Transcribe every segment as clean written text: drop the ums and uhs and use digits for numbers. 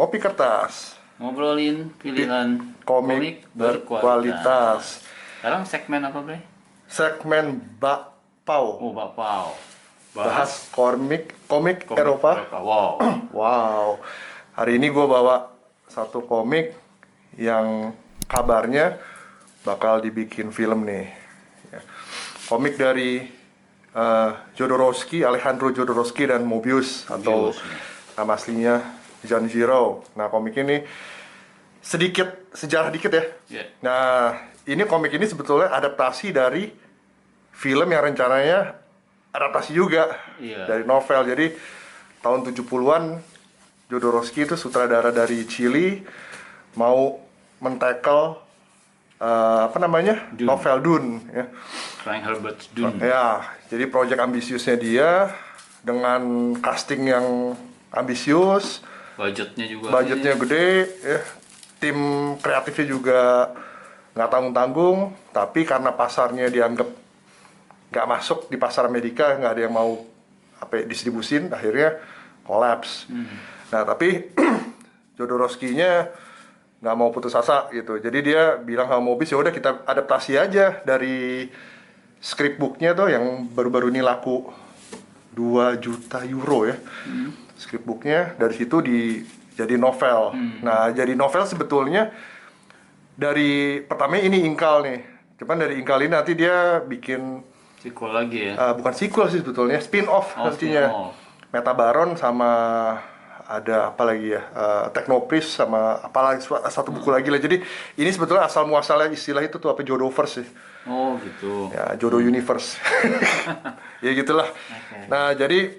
Ngopi Kertas. Ngobrolin pilihan Komik berkualitas. Sekarang segmen apa, Bre? Segmen Bakpao. Oh, Bakpao. Bahas komik Eropa. Wow. Wow. Hari ini gue bawa satu komik yang kabarnya bakal dibikin film nih. Ya. Komik dari Alejandro Jodorowsky dan Mobius atau nama aslinya Janjiro. Nah, komik ini sejarah dikit ya. Yeah. Nah, ini komik ini sebetulnya adaptasi dari film yang rencananya adaptasi juga dari novel. Jadi tahun 70-an Jodorowsky itu sutradara dari Chili mau men-tackle Dune. novel Dune ya. Frank Herbert Dune. Ya, jadi proyek ambisiusnya dia dengan casting yang ambisius, budgetnya gede ya. Tim kreatifnya juga nggak tanggung-tanggung, tapi karena pasarnya dianggap nggak masuk di pasar Amerika, nggak ada yang mau distribusin, akhirnya kolaps. Nah, tapi Jodorowsky-nya nggak mau putus asa gitu, jadi dia bilang sama Mobius, ya udah kita adaptasi aja dari scriptbooknya tuh yang baru-baru ini laku 2 juta euro ya. Scriptbooknya dari situ jadi novel. Nah, jadi novel sebetulnya dari pertama ini Incal nih. Cuman dari Incal ini nanti dia bikin sequel lagi ya. Bukan sequel sih sebetulnya, spin-off nantinya. Spin-off. Metabaron sama ada apa lagi ya? Technopris sama apalagi satu buku lagi lah. Jadi ini sebetulnya asal muasalnya istilah itu tuh Jodoverse sih. Oh, gitu. Ya, Jodo Universe. Ya gitulah. Okay. Nah, jadi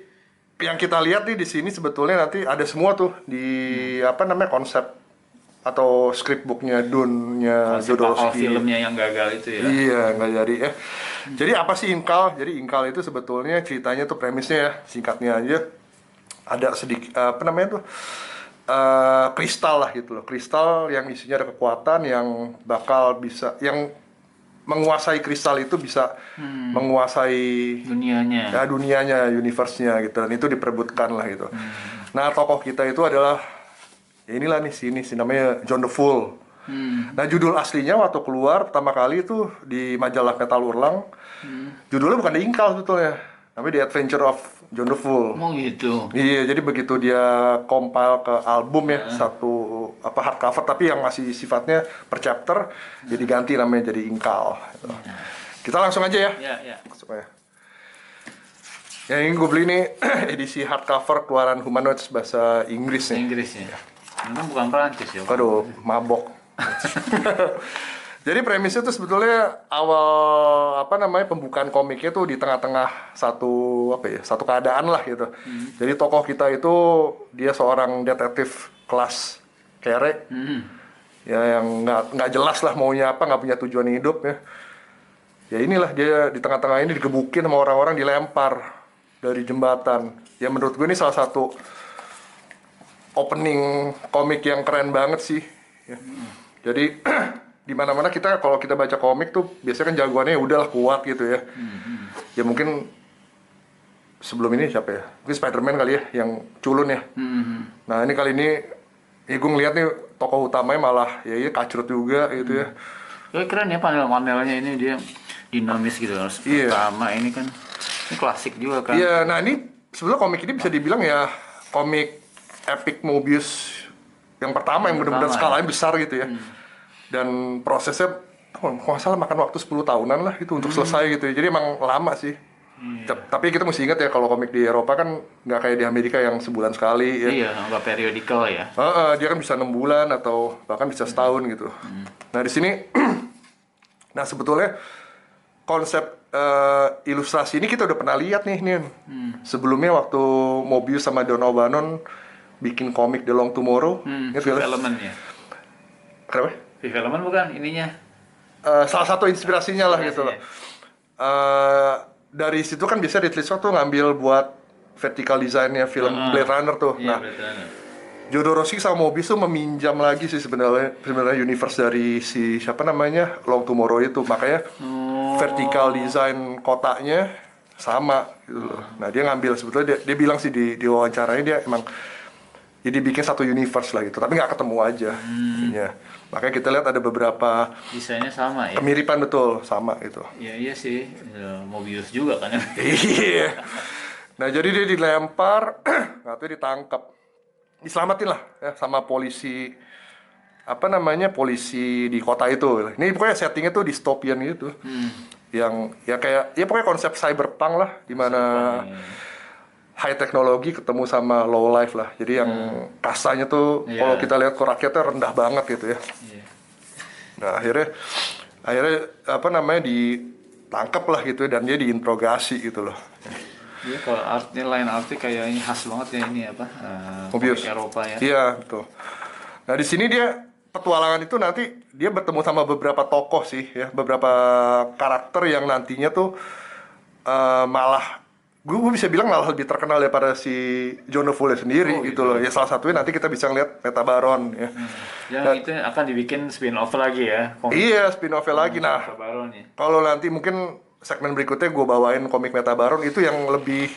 yang kita lihat nih di sini sebetulnya nanti ada semua tuh di konsep atau scriptbooknya Dune-nya Jodorowsky. Filmnya yang gagal itu ya. Iya, nggak jadi ya. Jadi apa sih Incal? Jadi Incal itu sebetulnya ceritanya tuh premisnya ya, singkatnya aja. Ada sedikit kristal lah gitu loh. Kristal yang isinya ada kekuatan yang bakal bisa menguasai kristal itu bisa menguasai dunianya, universe-nya gitu, dan itu diperebutkan lah gitu. Nah, tokoh kita itu adalah ya inilah nih sini namanya John the Fool. Nah, judul aslinya waktu keluar pertama kali itu di majalah Metal Urlang, judulnya bukan The Incal sebetulnya, tapi The Adventure of John the Fool. Oh gitu. Iya, jadi begitu dia compile ke album ya, satu hardcover tapi yang masih sifatnya per chapter, jadi ganti namanya jadi Incal. Gitu. Kita langsung aja ya. Iya. Supaya. Yang ini gue beli nih edisi hardcover keluaran Humanoids bahasa Inggris nih. Inggrisnya. Memang bukan Perancis ya. Aduh, mabok. Jadi premisnya tuh sebetulnya awal pembukaan komiknya tuh di tengah-tengah satu keadaan lah gitu. Jadi tokoh kita itu dia seorang detektif kelas kere, ya yang nggak jelas lah maunya apa, nggak punya tujuan hidup ya. Ya inilah dia di tengah-tengah ini digebukin sama orang-orang, dilempar dari jembatan. Ya menurut gue ini salah satu opening komik yang keren banget sih. Ya. Jadi di mana-mana kalau kita baca komik tuh biasanya kan jagoannya udahlah kuat gitu ya. Ya mungkin sebelum ini siapa ya? Mungkin Spider-Man kali ya yang culun ya. Nah, ini kali ini ya gue ngeliat nih tokoh utamanya malah ya kacrut juga gitu ya. Keren ya panel-panelnya, ini dia dinamis gitu. Pertama ini kan ini klasik juga kan. Iya, nah ini sebetulnya komik ini bisa dibilang ya komik epic Mobius yang pertama yang benar-benar skalanya besar gitu ya. Dan prosesnya kalau nggak salah makan waktu 10 tahunan lah itu untuk selesai gitu ya. Jadi emang lama sih. Tapi kita mesti ingat ya kalau komik di Eropa kan nggak kayak di Amerika yang sebulan sekali ya. Iya, nggak periodikal ya. Dia kan bisa 6 bulan atau bahkan bisa setahun gitu. Nah di sini, nah sebetulnya konsep ilustrasi ini kita udah pernah lihat nih Nin. Sebelumnya waktu Mobius sama Don O'Bannon bikin komik The Long Tomorrow. Filmen ya. Kenapa? Filmen bukan ininya. Salah satu inspirasinya lah gitu loh. Dari situ kan biasa Ridley Scott tuh ngambil buat vertical design-nya film Blade Runner tuh. Iya, Nah, Jodorowsky sama Mobius tuh meminjam lagi sih sebenarnya universe dari si Long Tomorrow itu. Makanya vertical design kotaknya sama gitu loh. Nah, dia ngambil sebetulnya dia bilang sih di wawancaranya dia emang Jadi bikin satu universe lah gitu, tapi nggak ketemu aja. Ya. Makanya kita lihat ada beberapa desainnya sama ya. kemiripan betul sama gitu. Iya sih, Mobius juga kan. Iya. Nah jadi dia dilempar, nggak tahu ditangkap, diselamatin lah ya sama polisi apa namanya polisi di kota itu. Ini pokoknya settingnya tuh dystopian gitu. Yang ya kayak ya pokoknya konsep cyberpunk lah, di mana high teknologi ketemu sama low life lah. Jadi yang kasanya tuh kalau kita lihat kok rakyatnya rendah banget gitu ya. Nah akhirnya apa namanya ditangkap lah gitu dan dia diinterogasi gitu loh. Iya, kalau artnya lain arti kayak ini khas banget ya ini apa? Mobius Eropa ya. Iya betul. Nah di sini dia petualangan itu nanti dia bertemu sama beberapa tokoh sih ya, beberapa karakter yang nantinya tuh malah gue bisa bilang malah lebih terkenal daripada si John the Fool sendiri gitu loh. Ya salah satunya nanti kita bisa ngeliat Meta Baron ya. Yang itu akan dibikin spin-off lagi ya. Iya, spin-off lagi. Nah, Meta Baron ya. kalau nanti mungkin segmen berikutnya gue bawain komik Meta Baron itu yang lebih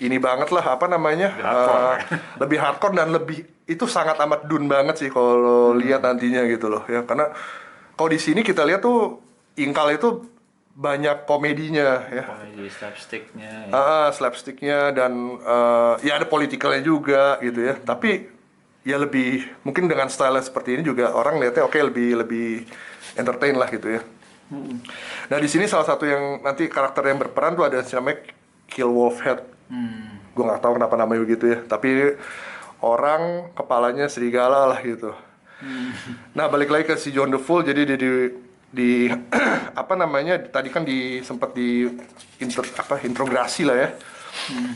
ini banget lah apa namanya lebih hardcore dan lebih itu sangat amat dun banget sih kalau lihat nantinya gitu loh ya, karena kalau di sini kita lihat tuh Inkal itu banyak komedinya ya. Komedi slapsticknya. Slapsticknya dan ya ada politikalnya juga gitu ya. Tapi ya lebih mungkin dengan style seperti ini juga orang lihatnya oke, lebih entertain lah gitu ya. Nah di sini salah satu yang nanti karakter yang berperan tuh ada namanya Kill Wolfhead. Gue nggak tahu kenapa namanya begitu ya. Tapi orang kepalanya serigala lah gitu. Nah balik lagi ke si John the Fool, jadi dia di apa namanya tadi kan sempat interogasi lah ya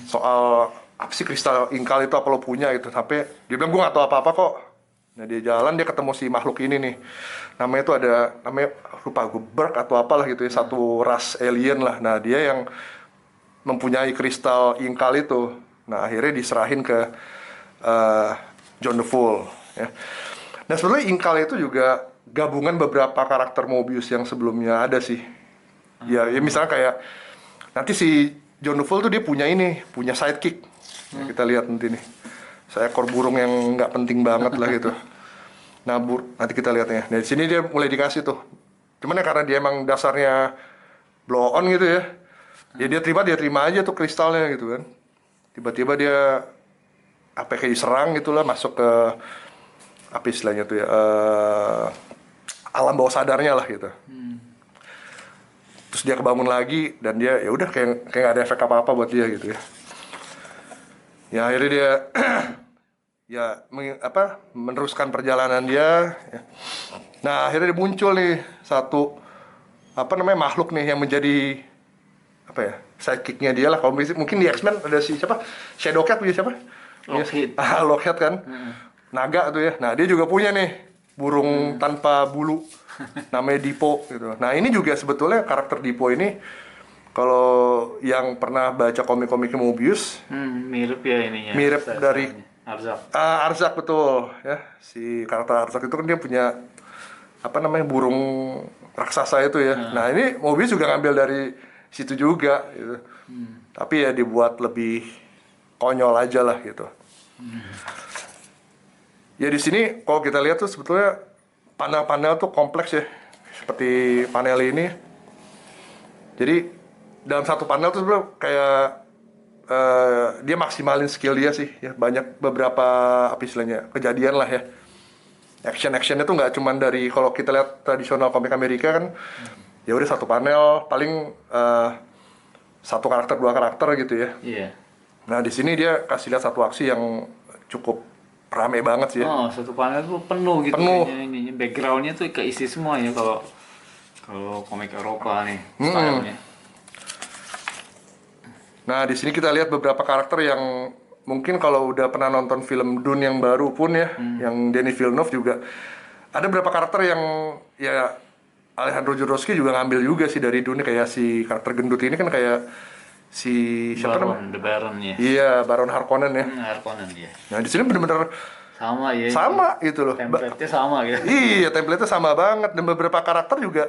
soal apa sih kristal Inkal itu, apa lo punya gitu, sampai dia bilang gue nggak tahu apa-apa kok. Nah dia jalan, dia ketemu si makhluk ini nih, namanya itu namanya lupa gue, Berg atau apalah gitu ya, satu ras alien lah. Nah dia yang mempunyai kristal Inkal itu. Nah akhirnya diserahin ke John the Fool ya. Nah sebenarnya Inkal itu juga gabungan beberapa karakter Mobius yang sebelumnya ada sih. Ya misalnya kayak nanti si John the Fool tuh dia punya sidekick. Nah, kita lihat nanti nih, seekor burung yang nggak penting banget lah gitu. Nah nanti kita lihatnya. Dari sini dia mulai dikasih tuh. Cuman ya karena dia emang dasarnya blow on gitu ya. Ya dia terima aja tuh kristalnya gitu kan. Tiba-tiba dia kayak diserang gitulah, masuk ke apa istilahnya tuh ya, alam bawah sadarnya lah gitu. Terus dia kebangun lagi dan dia ya udah kayak nggak ada efek apa-apa buat dia gitu ya. Ya akhirnya dia ya meneruskan perjalanan dia ya. Nah akhirnya dia muncul nih satu makhluk nih yang menjadi sidekicknya dia lah. Kalau mungkin di X-Men ada si siapa, Shadowcat punya siapa? Lockheed. Lockheed kan. Naga tuh ya. Nah dia juga punya nih burung tanpa bulu namanya Dipo gitu. Nah ini juga sebetulnya karakter Dipo ini, kalau yang pernah baca komik-komik Mobius, mirip ya ininya. Mirip dari Arzak. Arzak betul ya. Si karakter Arzak itu kan dia punya burung raksasa itu ya. Nah ini Mobius juga ngambil dari situ juga gitu. Tapi ya dibuat lebih konyol aja lah gitu. Ya di sini kalau kita lihat tuh sebetulnya panel-panel tuh kompleks ya, seperti panel ini. Jadi dalam satu panel tuh sebenarnya kayak dia maksimalin skill dia sih ya, banyak beberapa istilahnya kejadian lah ya. Actionnya tuh nggak cuman dari, kalau kita lihat tradisional komik Amerika kan ya udah satu panel paling satu karakter, dua karakter gitu ya. Iya. Nah di sini dia kasih lihat satu aksi yang cukup rame banget sih ya. Satu panel tuh penuh gitu. Penuh. Ini backgroundnya tuh keisi semua ya kalau komik Eropa nih stylenya. Nah di sini kita lihat beberapa karakter yang mungkin kalau udah pernah nonton film Dune yang baru pun ya, yang Denis Villeneuve juga ada beberapa karakter yang ya Alejandro Jodorowsky juga ngambil juga sih dari Dune, kayak si karakter gendut ini kan kayak si siapa namanya? The Baron ya. Iya, Baron Harkonnen ya. Harkonnen ya. Nah, di sini benar-benar sama ya. Sama gitu loh. Template-nya sama gitu. Iya, template-nya sama banget, dan beberapa karakter juga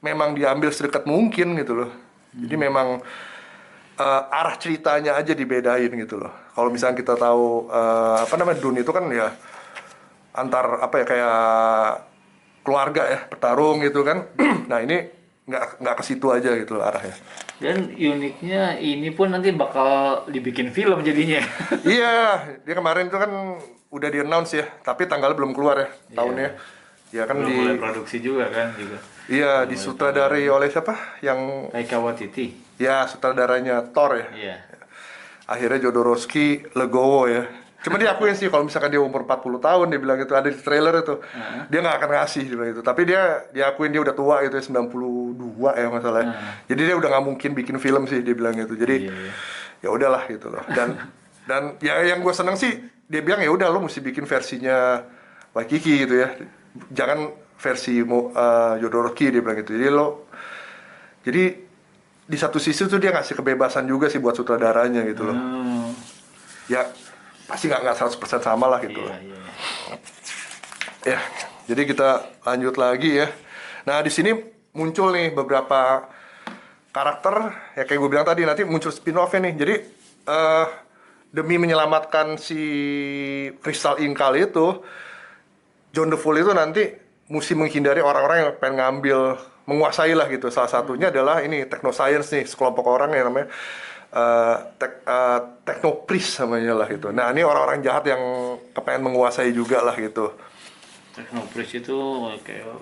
memang diambil sedekat mungkin gitu loh. Jadi memang arah ceritanya aja dibedain gitu loh. Kalau misalnya kita tahu Dune itu kan ya antar kayak keluarga ya, bertarung gitu kan. Nah ini nggak ke situ aja gitu loh arahnya. Dan uniknya ini pun nanti bakal dibikin film jadinya. Iya, dia kemarin itu kan udah di-announce ya, tapi tanggalnya belum keluar ya tahunnya. Ya kan belum mulai produksi juga kan juga. Iya, disutradarai oleh siapa? Yang Taika Waititi. Ya, sutradaranya Thor ya. Iya. Akhirnya Jodorowsky legowo ya. Cuma dia akuin sih kalau misalkan dia umur 40 tahun, dia bilang itu ada di trailer itu. Dia nggak akan ngasih dia bilang itu. Tapi dia akuin dia udah tua itu ya, 92 ya masalahnya. Jadi dia udah nggak mungkin bikin film sih dia bilang itu. Jadi ya udahlah gitu loh. Dan ya yang gue seneng sih dia bilang ya udah lo mesti bikin versinya Waikiki gitu ya. Jangan versi Jodorowsky dia bilang gitu. Jadi di satu sisi tuh dia ngasih kebebasan juga sih buat sutradaranya gitu loh. Ya pasti nggak 100% sama lah gitu. Ya, jadi kita lanjut lagi ya. Nah di sini muncul nih beberapa karakter ya kayak gue bilang tadi, nanti muncul spin-off-nya nih. Jadi demi menyelamatkan si Kristal Incal itu, John the Fool itu nanti mesti menghindari orang-orang yang pengen ngambil, menguasai lah gitu. Salah satunya adalah ini Technoscience nih, sekelompok orang yang namanya Technopris namanya lah gitu. Nah ini orang-orang jahat yang kepengen menguasai juga lah gitu. Technopris itu kayak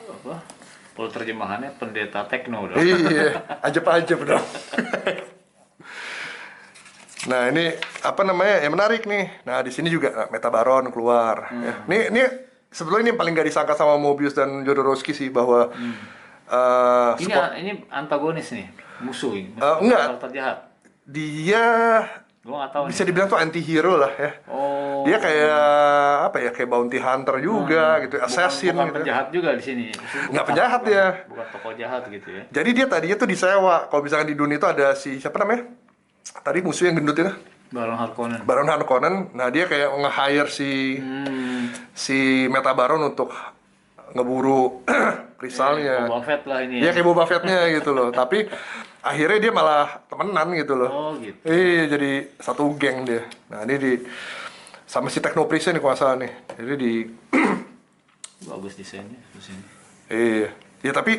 apa? Kalau terjemahannya pendeta tekno dong. Iya, ajab-ajab dong. Nah ini ya menarik nih. Nah di sini juga Metabaron keluar. Ya. Ini sebetulnya ini paling gak disangka sama Mobius dan Jodorowsky sih bahwa ini antagonis nih, musuh ini. Enggak. Terjahat. Dia Gua nggak tahu bisa nih. dibilang tuh anti-hero lah ya. Oh. Dia kayak kayak bounty hunter juga gitu, assassin bukan gitu. penjahat juga di sini. Nggak penjahat dia. Bukan tokoh jahat gitu ya. Jadi dia tadinya tuh disewa. Kalau misalkan di Dune itu ada si siapa namanya? Tadi musuh yang gendut itu. Baron Harkonnen. Nah, dia kayak nge-hire si Metabaron untuk ngeburu kristalnya. Boba Fett lah ini Ya ya. kayak Boba Fett-nya gitu loh. Tapi akhirnya dia malah temenan gitu loh. Oh gitu. Iya, jadi satu geng dia. Nah, ini sama si Technoprisnya nih kalau nggak salah nih. Jadi Bagus desainnya di sini. Iya. Ya tapi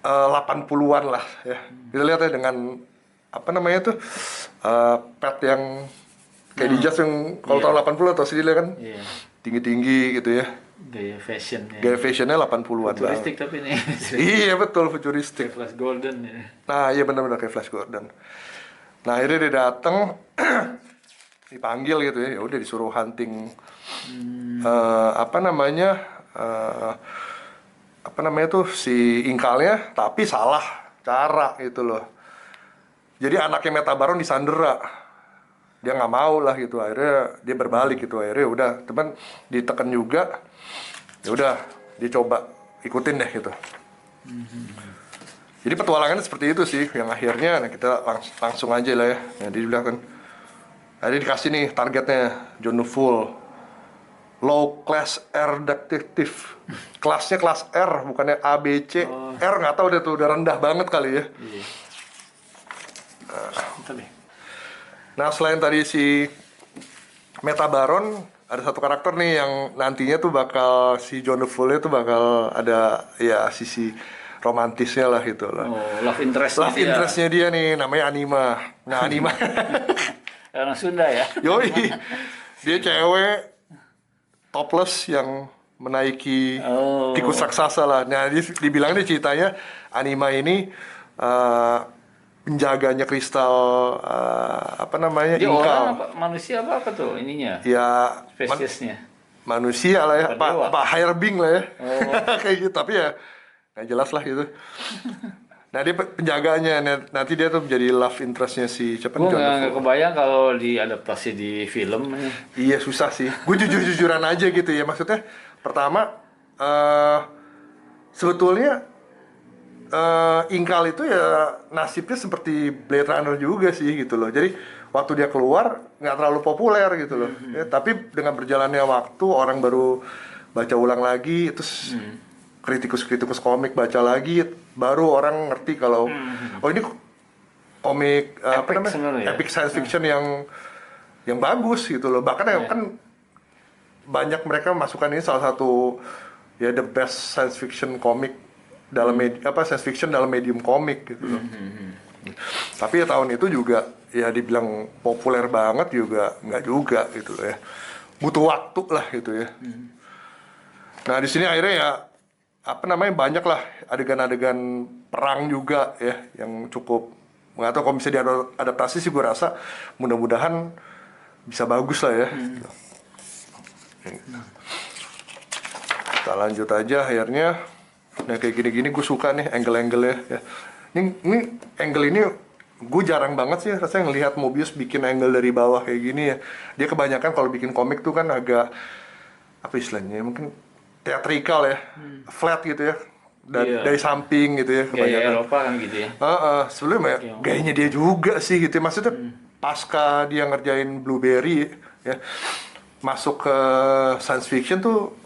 80-an lah ya. Kita lihat ya dengan pet yang kayak di jazz yang kalau tahun 80 atau sih dia kan tinggi-tinggi gitu ya. Gaya fashionnya. Gaya fashionnya 80-an. Futuristik tapi ini. Iya betul, futuristik. Flash Gordon ya. Nah iya benar-benar kayak Flash Gordon. Nah akhirnya dia datang dipanggil gitu ya, udah disuruh hunting si Inkalnya, tapi salah cara gitu loh. Jadi anaknya Metabaron disandera, dia nggak mau lah gitu. Akhirnya dia berbalik gitu. Akhirnya udah teman ditekan juga, ya udah dia coba ikutin deh gitu. Jadi petualangannya seperti itu sih, yang akhirnya kita langsung aja lah ya. Yang dia bilang kan, ada dikasih nih targetnya John the Fool, low class R detective, kelasnya kelas R bukannya A B C. R nggak tahu deh tuh, udah rendah banget kali ya. Nah selain tadi si Metabaron, ada satu karakter nih yang nantinya tuh bakal si John the Fool itu bakal ada ya sisi romantisnya lah gitu lah. Love interestnya dia nih namanya Anima. Nah Anima orang Sunda ya. Yoi, dia cewek topless yang menaiki tikus raksasa lah. Nah dibilang nih ceritanya Anima ini penjaganya kristal Dia Incal. orang apa, manusia apa tuh ininya? Ya spesiesnya. Manusia lah ya, Pak higher being lah ya. Kayak gitu, tapi ya nggak jelas lah gitu. Nah dia penjaganya, nanti dia tuh menjadi love interestnya si siapa? Gue nggak kebayang kalau diadaptasi di film. Iya susah sih. Gue jujur-jujuran aja gitu ya, maksudnya pertama sebetulnya Incal itu ya nasibnya seperti Blade Runner juga sih gitu loh. Jadi waktu dia keluar nggak terlalu populer gitu loh. Ya, tapi dengan berjalannya waktu orang baru baca ulang lagi, terus kritikus komik baca lagi, baru orang ngerti kalau oh ini komik apa namanya sebenarnya ya? epic science fiction yang bagus gitu loh. Bahkan yang kan banyak mereka masukkan ini salah satu ya the best science fiction komik dalam science fiction dalam medium komik gitu loh. Tapi ya tahun itu juga ya dibilang populer banget juga nggak juga gitu loh ya. Butuh waktu lah gitu ya. Nah di sini akhirnya ya apa namanya banyak lah adegan-adegan perang juga ya yang cukup nggak tahu kalau bisa diadaptasi sih gue rasa mudah-mudahan bisa bagus lah ya. Kita lanjut aja akhirnya. Nah kayak gini-gini gue suka nih angle-angle ya. Ini angle ini gue jarang banget sih rasanya ngelihat Mobius bikin angle dari bawah kayak gini ya. Dia kebanyakan kalau bikin komik tuh kan agak apa istilahnya mungkin teatrikal ya, flat gitu ya. Dari samping gitu ya kebanyakan. Gaya Eropa kan gitu ya. Sebelumnya gayanya dia juga sih gitu ya. Maksudnya pasca dia ngerjain Blueberry ya masuk ke science fiction tuh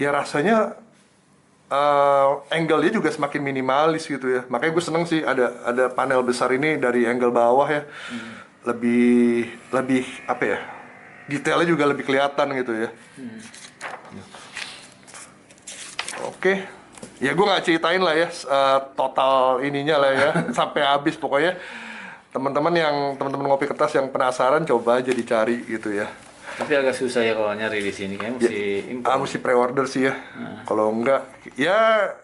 ya rasanya angle dia juga semakin minimalis gitu ya. Makanya gue seneng sih ada panel besar ini dari angle bawah ya. Lebih apa ya? Detailnya juga lebih kelihatan gitu ya. Oke. Ya gue nggak ceritain lah ya total ininya lah ya sampai habis pokoknya. Teman-teman ngopi kertas yang penasaran coba aja dicari gitu ya. Tapi agak susah ya kalau nyari di sini, kayaknya mesti impor. Mesti pre-order sih ya. Kalau enggak, ya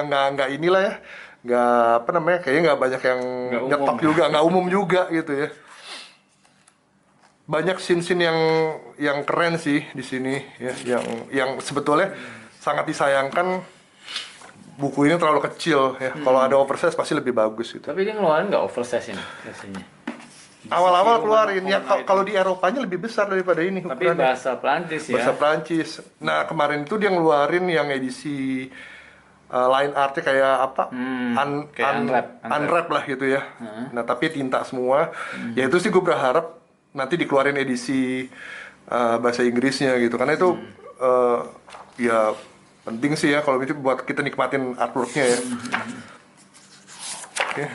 nggak inilah ya, nggak apa namanya, kayaknya nggak banyak yang nyetok juga, nggak umum juga gitu ya. Banyak scene-scene yang keren sih di sini ya, yang sebetulnya sangat disayangkan buku ini terlalu kecil ya. Kalau ada oversize pasti lebih bagus gitu. Tapi dia ngeluarin nggak oversize ini biasanya? Awal-awal keluarin ya, kalau di Eropanya lebih besar daripada ini. Tapi bahasa Prancis ya. Bahasa Prancis. Nah kemarin itu dia ngeluarin yang edisi line artnya kayak apa? Unwrap lah gitu ya. Nah tapi tinta semua. Ya itu sih gue berharap nanti dikeluarin edisi bahasa Inggrisnya gitu. Karena itu ya penting sih ya kalau itu buat kita nikmatin artworknya ya. Oke.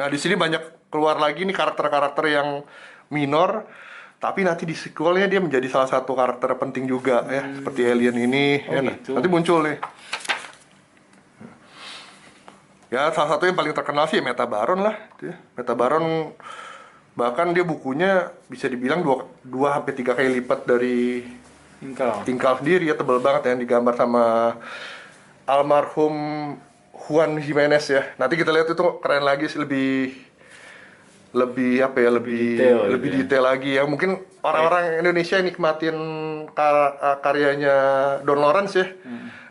Nah di sini banyak keluar lagi nih karakter-karakter yang minor, tapi nanti di sequelnya dia menjadi salah satu karakter penting juga ya, seperti alien ini. Gitu. Nanti muncul nih. Ya salah satu yang paling terkenal sih Meta Baron lah, gitu ya. Meta Baron bahkan dia bukunya bisa dibilang 2-3 kali lipat dari Inkal sendiri ya, tebel banget yang digambar sama almarhum Juan Jimenez ya. Nanti kita lihat itu keren lagi sih, lebih apa ya, lebih detail lagi ya. Mungkin orang-orang Indonesia yang nikmatin karyanya Don Lawrence ya.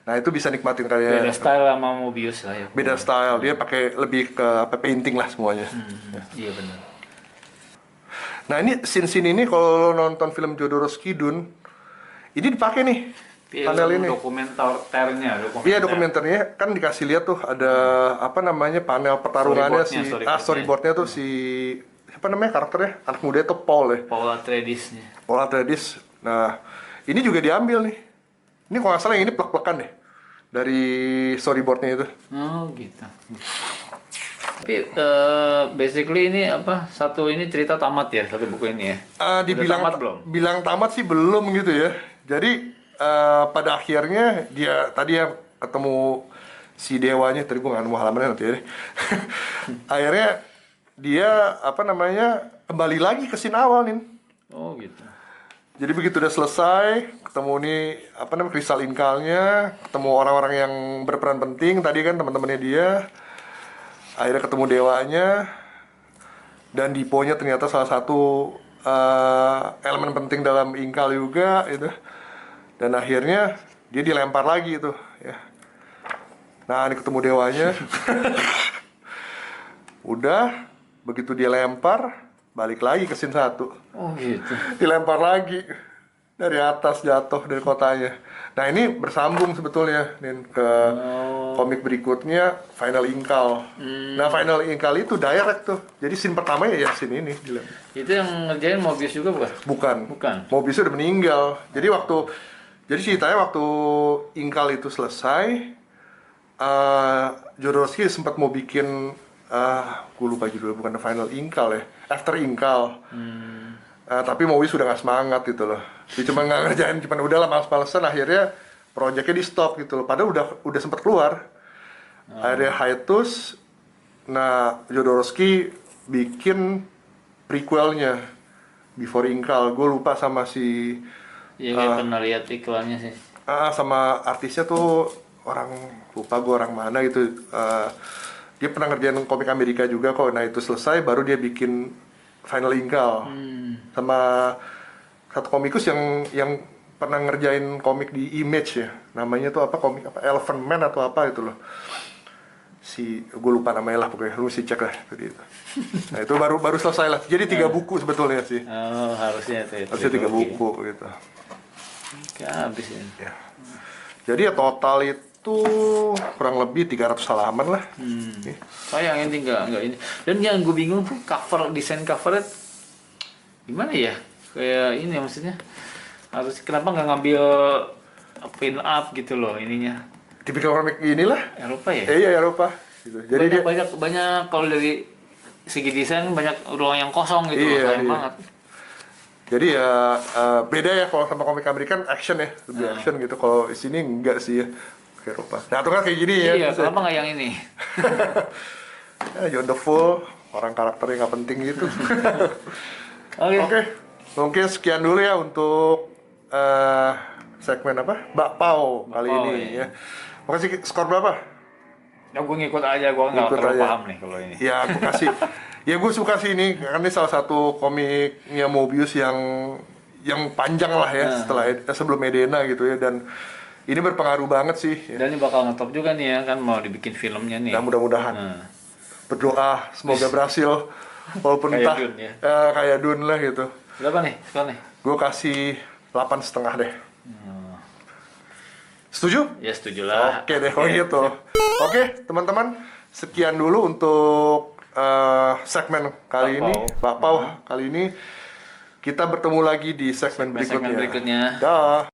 Nah itu bisa nikmatin karya. Beda style sama Mobius lah ya. Beda style, dia pakai lebih ke painting lah semuanya. Iya benar. Nah ini scene ini kalau nonton film Jodorowsky Dune, ini dipakai nih panel ini. Dokumenternya. Iya dokumenternya kan dikasih lihat tuh ada apa namanya panel pertarungannya storyboardnya tuh si apa namanya karakternya anak muda itu Paul ya. Paul Atreides. Nah ini juga diambil nih. Ini kalau nggak salah yang ini plek-plekan deh dari storyboardnya itu. Oh gitu. Tapi basically ini apa ini cerita tamat ya satu buku ini ya? Dibilang tamat belum? Bilang tamat sih belum gitu ya. Jadi pada akhirnya dia tadi yang ketemu si dewanya, tadi gue nggak nemu halamannya nanti ya. Akhirnya dia apa namanya kembali lagi ke scene awal nih. Oh gitu. Jadi begitu udah selesai, ketemu nih apa namanya kristal inkalnya, ketemu orang-orang yang berperan penting tadi kan teman-temannya dia. Akhirnya ketemu dewanya dan Diponya ternyata salah satu elemen penting dalam Inkal juga itu. Dan akhirnya dia dilempar lagi itu ya. Nah ini ketemu dewanya. Udah begitu dia lempar balik lagi ke scene 1. Oh gitu. Dilempar lagi dari atas jatuh dari kotanya. Nah ini bersambung sebetulnya Nin, ke komik berikutnya Final Inkal. Nah Final Inkal itu direct tuh. Jadi scene pertamanya ya scene ini. Itu yang ngerjain Mobius juga bukan? Bukan. Mobius udah meninggal. Jadi ceritanya waktu Inkal itu selesai, Jodorowsky sempat mau bikin gue lupa judulnya, bukan The Final Inkal ya, After Inkal. Tapi Mowi sudah nggak semangat gitu loh. Dia cuma nggak ngerjain, cuma udahlah males-malesan, akhirnya proyeknya di stop gitu loh. Padahal udah sempat keluar. Akhirnya hiatus. Nah, Jodorowsky bikin prequelnya Before Inkal. Gue lupa sama si Iya, kayak pernah lihat iklannya sih. sama artisnya tuh lupa gue orang mana gitu. Dia pernah ngerjain komik Amerika juga kok. Nah itu selesai baru dia bikin Final Inkal. Sama satu komikus yang pernah ngerjain komik di Image ya. Namanya tuh apa, komik apa, Elephant Man atau apa itu loh. Gue lupa namanya lah pokoknya, lu mesti cek lah itu. Nah itu baru selesai lah. Jadi 3 buku sebetulnya sih. Oh, harusnya itu. Harusnya 3 buku gitu. Habis ya. Jadi ya total itu kurang lebih 300 halaman lah. Sayang ini nggak ini. Dan yang gue bingung tuh desain covernya gimana ya? Kayak ini maksudnya kenapa nggak ngambil pin up gitu loh ininya? Tipikal komik inilah. Eropa ya? Iya Eropa. Gitu. Jadi banyak kalau dari segi desain banyak ruang yang kosong gitu, sayang banget. Jadi ya beda ya kalau sama komik Amerika action ya, lebih action gitu. Kalau di sini enggak sih ya, ke Eropa. Nah, itu kan kayak gini ya. Iya, kenapa nggak yang ini? John the Fool, orang karakternya nggak penting gitu. Oke. Mungkin sekian dulu ya untuk segmen apa? Bakpao kali ini ya. Makasih, skor berapa? Ya gue ngikut aja, gue nggak terlalu paham nih kalau ini. Ya, aku kasih. Ya gue suka sih ini, karena ini salah satu komiknya Moebius yang panjang lah ya sebelum Edena gitu ya, dan ini berpengaruh banget sih. Dan ini bakal ngetop juga nih ya, kan mau dibikin filmnya nih. Nah mudah-mudahan. Berdoa semoga berhasil, walaupun kayak Dune ya. Kayak Dune lah gitu. Berapa nih skor nih? Gue kasih 8,5 deh. Setuju? Ya setuju lah. Oke deh kalau gitu. Oke teman-teman, sekian dulu untuk segmen kali ini, Bakpao kali ini. Kita bertemu lagi di segmen berikutnya. Dah.